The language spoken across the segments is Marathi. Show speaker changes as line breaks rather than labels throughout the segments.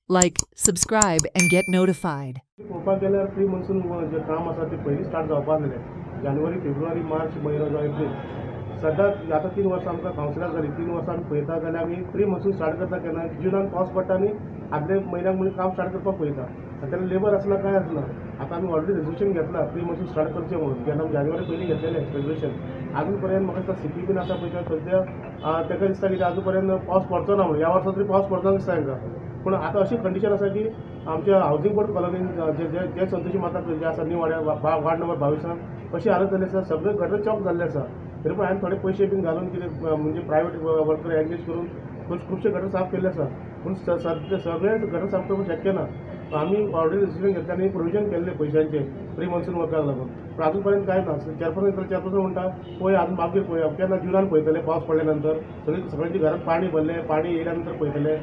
Like, subscribe, and get notified.
पळोवपाक गेल्यार प्री मॉन्सून जे काम आसा ते पयलीं स्टार्ट जावपा जालें जानेवारी फेब्रुवारी मार्च म्हयनो जावं एप्रील सद्याक आतां 3 वर्सां आमकां कावन्सिलर जाली 3 वर्सां आमी पळयता जाल्यार आमी प्री मॉन्सून स्टार्ट करता केन्ना जुनान पावस पडटा आनी आदले म्हयन्याक म्हणून काम स्टार्ट करपाक पळयता आनी तेन्ना लेबर आसना काय आसना आतां आमी ऑलरेडी रेजोल्युशन घेतला प्री मॉन्सून स्टार्ट करचें म्हणून जेन्ना आमी जानेवारी पयलीं घेतलेलें रेजोल्युशन आजून पर्यंत म्हाका दिसता सिटी बीन आसा पळय सद्या ताका दिसता की आजून पर्यंत पावस पडचो ना म्हणून ह्या वर्सा तरी पावस पडचो दिसता तांकां पूण आतां अशी कंडिशन आसा की आमच्या हावजींग बोर्ड कॉलनीन जे संतोशी माता जे आसा न्यू वाड्या वार्ड नंबर 22 अशी हालत जाल्ली आसा सगळे गटर चॉक जाल्ले आसा तरी पूण हांवें थोडे पयशे बीन घालून कितें म्हणजे प्रायवेट वर्कर एंगेज करून खुबशे गटर साफ केल्ले आसा पूण सगळे गटर साफ करपाक शक्य ना आमी ऑलरेडी डिसिजन घेतले आनी प्रोविजन केल्ले पयशांचे प्री मॉन्सून वर्काक लागून पूण आजून पर्यंत कांय ना चेअरपर्सन म्हणटा पळय आजून मागीर पळया केन्ना जुनान पळयतले पावस पडल्या नंतर सगळ्यांच्या घरांत पाणी भरलें पाणी येयल्या नंतर पळयतले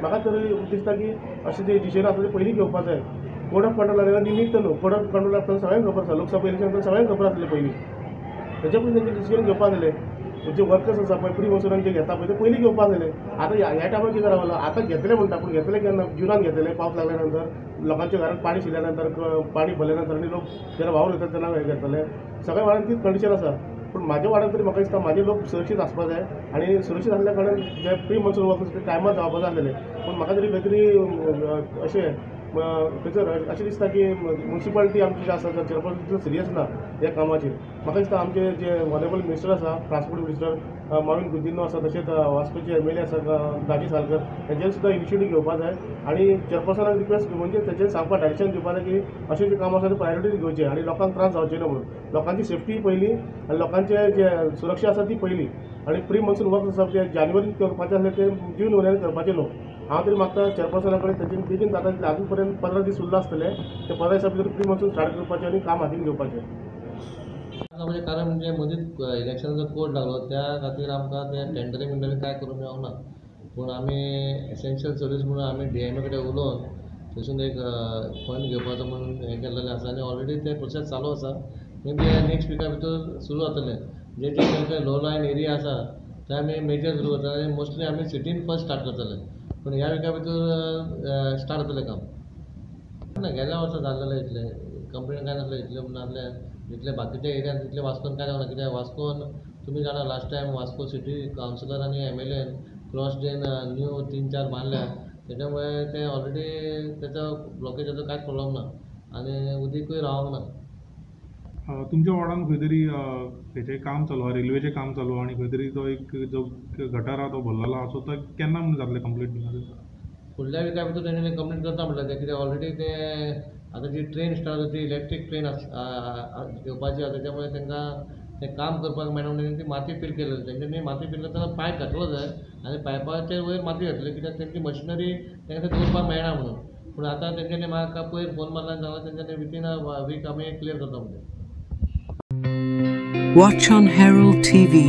म्हाका तरी दिसता की अशें जे डिसिजन आसा ते पयलीं घेवपाक जाय कोड ऑफ कंट्रोल निमित्त न्हू कोड ऑफ कंट्रोल आसतना सगळ्यांक खबर आसा लोकसभा इलेक्शन सगळ्यांक खबर आसलें पयलीं तेच्या पयलीं तेंचे डिसिजन घेवपाक जालें जे वर्कर्स आसा पळय प्री मॉन्सूनान जे घेता पळय ते पयलीं घेवपाक जालें आतां ह्या टायमार कितें रावला आतां घेतले म्हणटा पूण घेतले केन्ना जुनान घेतले पावस लागल्या नंतर लोकांच्या घरांत पाणी शिरल्या नंतर पाणी भरल्या नंतर आनी लोक जेन्ना वावर वयतात तेन्ना हे घेतले सगळ्या वाड्यान तीच कंडिशन आसा पूण म्हाज्या वाड्यान तरी म्हाका दिसता म्हाजे लोक सुरक्षीत आसपाक जाय आनी सुरक्षीत आसल्या कारणान जे प्री मॉन्सून वर्कर्स ते टायमार जावपाक जाय आसलेले पूण म्हाका तरी खंय तरी अशें थंयसर अशें दिसता की म्युन्सिपालिटी आमची जी आसा चेअरपर्सन तितलो सिरियस ना ह्या कामाचेर म्हाका दिसता आमचे जे ऑनरेबल मिनिस्टर आसा ट्रान्सपोर्ट मिनिस्टर माविन गुदिन्हो आसा तशेंच वास्कोचे एमएलए आसा दाजी सालकर हेंचेर सुद्दां इनिशिएटीव घेवपाक जाय आनी चेअरपर्सनाक रिक्वेस्ट म्हणजे तेचेर सांगपाक डायरेक्शन दिवपाक जाय की अशें जे काम आसा ते प्रायोरिटी घेवचें आनी लोकांक त्रास जावचे ना म्हणून लोकांची सेफ्टी पयली आनी लोकांचे जे सुरक्षा आसा ती पयली आनी प्री मॉन्सून वर्क आसा ते जानेवारींत करपाचें आसलें ते जून म्हयन्यांत करपाचें न्हू हांव तरी मागता चेअरपर्सना कडेन तेजें बेगीन जाता तितलें आजून पर्यंत 15 दीस उरला आसतले ते 15 दिसा भितर प्री मॉन्सून स्टार्ट करपाचें आनी काम हातीन घेवपाचें
म्हणजे कारण म्हणजे मदींच इलेक्शनाचो कोड लागलो त्या खातीर आमकां ते टेंडरींग बिंडरींग कांय करूंक मेळना पूण आमी एसेन्शियल सर्वीस म्हणून आमी डीएमए कडेन उलोवन थंयसून एक फंड घेवपाचो म्हणून हें केल्लेलें आसा आनी ऑलरेडी ते प्रोसेस चालू आसा मे बी नेक्स्ट विका भितर सुरू जातलें जे जे लो लायन एरिया आसा ते आमी मेजर सुरू करतले आनी मोस्टली आमी सिटीन फर्स्ट स्टार्ट करतले पूण ह्या विका भितर स्टार्ट जातलें काम ना गेल्या वर्सा जाल्लेलें इतलें कंप्लेन काय नासलें इतलें म्हणून नासलें जितले बाकीच्या एरियान तितले वास्कोन काय जावना कित्याक वास्कोन तुमी जाणा last time Vasco city councillor आनी एमएलएन क्रॉस ड्रेन न्यू 3-4 बांदल्या त्याच्यामुळे ते ऑलरेडी त्याचा ब्लॉकेजाचो कांयच प्रॉब्लेम ना आनी उदीकूय रावंक ना
तुमच्या वार्डान खंय तरी हेचें काम चालू आहा रेल्वेचें काम चालू आहा आनी खंय तरी तो एक जो गटार आहा तो भरलेलो आहा सो तो केन्ना म्हणून जातलें कंप्लीट
फुडल्या विका भितर तेंच्यांनी कंप्लीट करता म्हटलें तें कित्याक ऑलरेडी ते आतां जी ट्रेन स्टार्ट जाता ती इलेक्ट्रीक ट्रेन घेवपाची आसा त्याच्यामुळे तांकां तें काम करपाक मेळना म्हणून ती माती फिल केलेली तेंच्यांनी माती फिल करतना पायप घातलो जाय आनी पायपाचेर वयर माती घातली कित्याक तेंची मशिनरी तांकां दवरपाक मेळना म्हणून पूण आतां तेंच्यांनी म्हाका पयर फोन मारला आनी सांगलें तेंच्यांनी विथीन अ वीक आमी क्लियर करता म्हणून
Watch on Herald TV.